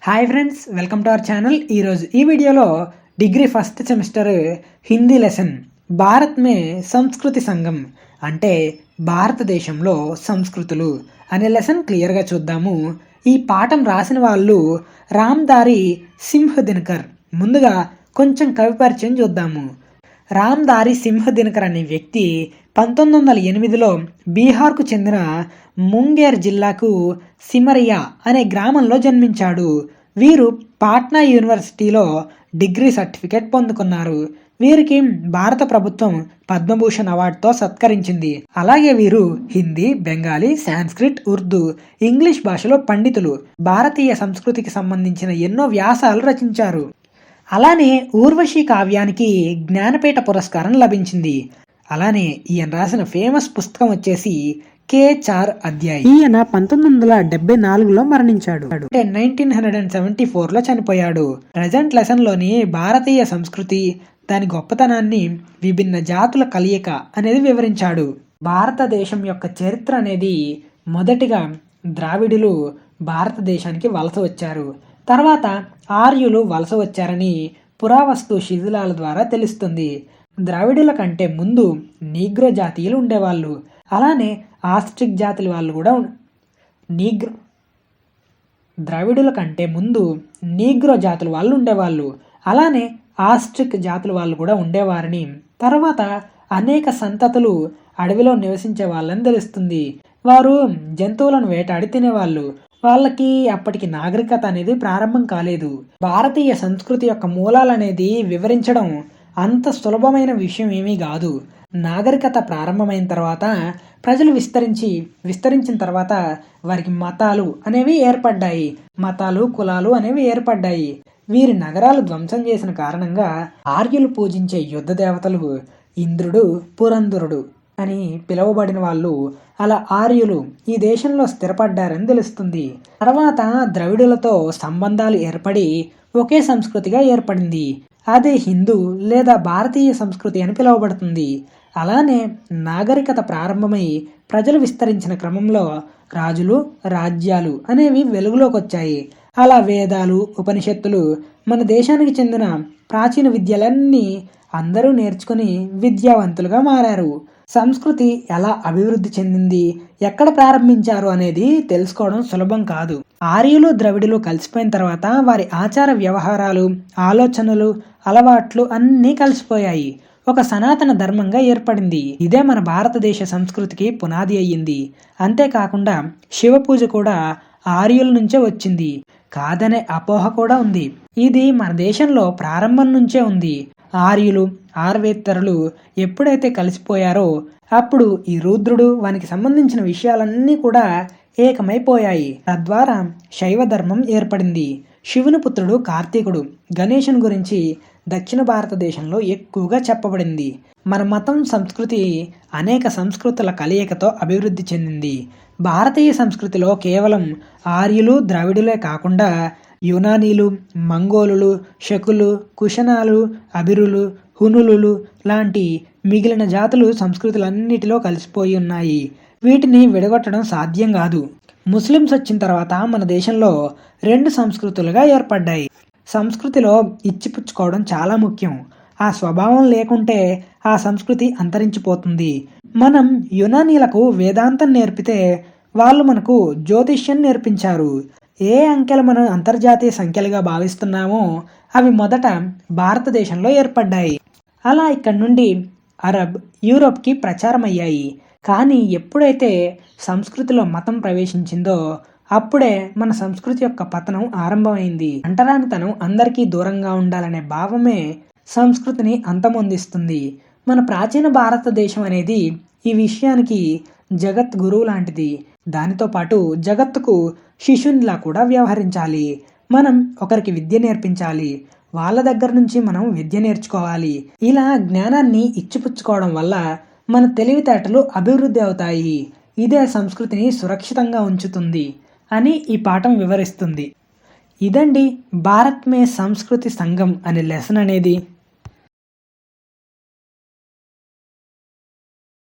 Hi friends, welcome to our channel. ఈరోజు ఈ వీడియోలో degree first semester Hindi lesson Bharat మే సంస్కృతి సంఘం అంటే భారతదేశంలో సంస్కృతులు అనే లెసన్ క్లియర్గా చూద్దాము. ఈ పాఠం రాసిన వాళ్ళు రామ్దారి సింహ్ దినకర్. ముందుగా కొంచెం కవి పరిచయం చూద్దాము. రామ్దారి సింహ దినకర్ అనే వ్యక్తి 1908లో బీహార్కు చెందిన ముంగేర్ జిల్లాకు సిమరియా అనే గ్రామంలో జన్మించాడు. వీరు పాట్నా యూనివర్సిటీలో డిగ్రీ సర్టిఫికేట్ పొందుకున్నారు. వీరికి భారత ప్రభుత్వం పద్మభూషణ్ అవార్డుతో సత్కరించింది. అలాగే వీరు హిందీ, బెంగాలీ, సాంస్క్రిట్, ఉర్దూ, ఇంగ్లీష్ భాషలో పండితులు. భారతీయ సంస్కృతికి సంబంధించిన ఎన్నో వ్యాసాలు రచించారు. అలానే ఊర్వశి కావ్యానికి జ్ఞానపీఠ పురస్కారం లభించింది. అలానే ఈయన రాసిన ఫేమస్ పుస్తకం వచ్చేసి K4 అధ్యాయ్. ఈయన 1974లో మరణించాడు. 1974లో చనిపోయాడు. ప్రజెంట్ లెసన్లోని భారతీయ సంస్కృతి, దాని గొప్పతనాన్ని, విభిన్న జాతుల కలయిక అనేది వివరించాడు. భారతదేశం యొక్క చరిత్ర అనేది మొదటిగా ద్రావిడులు భారతదేశానికి వలస వచ్చారు. తర్వాత ఆర్యులు వలస వచ్చారని పురావస్తు శిథిలాల ద్వారా తెలుస్తుంది. ద్రావిడుల కంటే ముందు నీగ్రో జాతీయులు ఉండేవాళ్ళు. అలానే ఆస్ట్రిక్ జాతుల వాళ్ళు కూడా ద్రావిడుల కంటే ముందు నీగ్రో జాతుల వాళ్ళు ఉండేవాళ్ళు. అలానే ఆస్ట్రిక్ జాతుల వాళ్ళు కూడా ఉండేవారని, తర్వాత అనేక సంతతులు అడవిలో నివసించే వాళ్ళని తెలుస్తుంది. వారు జంతువులను వేటాడి తినేవాళ్ళు. వాళ్ళకి అప్పటికి నాగరికత అనేది ప్రారంభం కాలేదు. భారతీయ సంస్కృతి యొక్క మూలాలనేది వివరించడం అంత సులభమైన విషయం ఏమీ కాదు. నాగరికత ప్రారంభమైన తర్వాత ప్రజలు విస్తరించిన తర్వాత వారికి మతాలు అనేవి ఏర్పడ్డాయి. మతాలు, కులాలు అనేవి ఏర్పడ్డాయి. వీరి నగరాలు ధ్వంసం చేసిన కారణంగా ఆర్యులు పూజించే యుద్ధ దేవతలు ఇంద్రుడు, పురంధరుడు అని పిలువబడిన వాళ్ళు, అలా ఆర్యులు ఈ దేశంలో స్థిరపడ్డారని తెలుస్తుంది. తర్వాత ద్రవిడులతో సంబంధాలు ఏర్పడి ఒకే సంస్కృతిగా ఏర్పడింది. అదే హిందూ లేదా భారతీయ సంస్కృతి అని పిలువబడుతుంది. అలానే నాగరికత ప్రారంభమై ప్రజలు విస్తరించిన క్రమంలో రాజులు, రాజ్యాలు అనేవి వెలుగులోకి వచ్చాయి. అలా వేదాలు, ఉపనిషత్తులు, మన దేశానికి చెందిన ప్రాచీన విద్యలన్నీ అందరూ నేర్చుకుని విద్యావంతులుగా మారారు. సంస్కృతి ఎలా అభివృద్ధి చెందింది, ఎక్కడ ప్రారంభించారు అనేది తెలుసుకోవడం సులభం కాదు. ఆర్యులు, ద్రవిడులు కలిసిపోయిన తర్వాత వారి ఆచార వ్యవహారాలు, ఆలోచనలు, అలవాట్లు అన్నీ కలిసిపోయాయి. ఒక సనాతన ధర్మంగా ఏర్పడింది. ఇదే మన భారతదేశ సంస్కృతికి పునాది అయ్యింది. అంతేకాకుండా శివ పూజ కూడా ఆర్యుల నుంచే వచ్చింది కాదనే అపోహ కూడా ఉంది. ఇది మన దేశంలో ప్రారంభం నుంచే ఉంది. ఆర్యులు, ఆర్వేత్తరులు ఎప్పుడైతే కలిసిపోయారో అప్పుడు ఈ రూద్రుడు, వానికి సంబంధించిన విషయాలన్నీ కూడా ఏకమైపోయాయి. తద్వారా శైవ ధర్మం ఏర్పడింది. శివుని పుత్రుడు కార్తీకుడు, గణేశుని గురించి దక్షిణ భారతదేశంలో ఎక్కువగా చెప్పబడింది. మన మతం, సంస్కృతి అనేక సంస్కృతుల కలయికతో అభివృద్ధి చెందింది. భారతీయ సంస్కృతిలో కేవలం ఆర్యులు, ద్రావిడులే కాకుండా యునానీలు, మంగోలులు, శకులు, కుషనాలు, అబిరులు, హునులు లాంటి మిగిలిన జాతులు సంస్కృతులన్నిటిలో కలిసిపోయి ఉన్నాయి. వీటిని విడగొట్టడం సాధ్యం కాదు. ముస్లిమ్స్ వచ్చిన తర్వాత మన దేశంలో 2 సంస్కృతులుగా ఏర్పడ్డాయి. సంస్కృతిలో ఇచ్చిపుచ్చుకోవడం చాలా ముఖ్యం. ఆ స్వభావం లేకుంటే ఆ సంస్కృతి అంతరించిపోతుంది. మనం యునానీలకు వేదాంతం నేర్పితే వాళ్ళు మనకు జ్యోతిష్యం నేర్పించారు. ఏ అంకెలు మనం అంతర్జాతీయ సంఖ్యలుగా భావిస్తున్నామో అవి మొదట భారతదేశంలో ఏర్పడ్డాయి. అలా ఇక్కడ నుండి అరబ్, యూరోప్కి ప్రచారం అయ్యాయి. కానీ ఎప్పుడైతే సంస్కృతిలో మతం ప్రవేశించిందో అప్పుడే మన సంస్కృతి యొక్క పతనం ఆరంభమైంది. అంటరానితనం అందరికీ దూరంగా ఉండాలనే భావమే సంస్కృతిని అంతమొందిస్తుంది. మన ప్రాచీన భారతదేశం అనేది ఈ విషయానికి జగత్ గురువు లాంటిది. దానితో పాటు జగత్తుకు శిష్యునిలా కూడా వ్యవహరించాలి. మనం ఒకరికి విద్య నేర్పించాలి, వాళ్ళ దగ్గర నుంచి మనం విద్య నేర్చుకోవాలి. ఇలా జ్ఞానాన్ని ఇచ్చిపుచ్చుకోవడం వల్ల మన తెలివితేటలు అభివృద్ధి అవుతాయి. ఇదే సంస్కృతిని సురక్షితంగా ఉంచుతుంది అని ఈ పాఠం వివరిస్తుంది. ఇదండి భారత్ మే సంస్కృతి సంఘం అనే లెసన్ అనేది.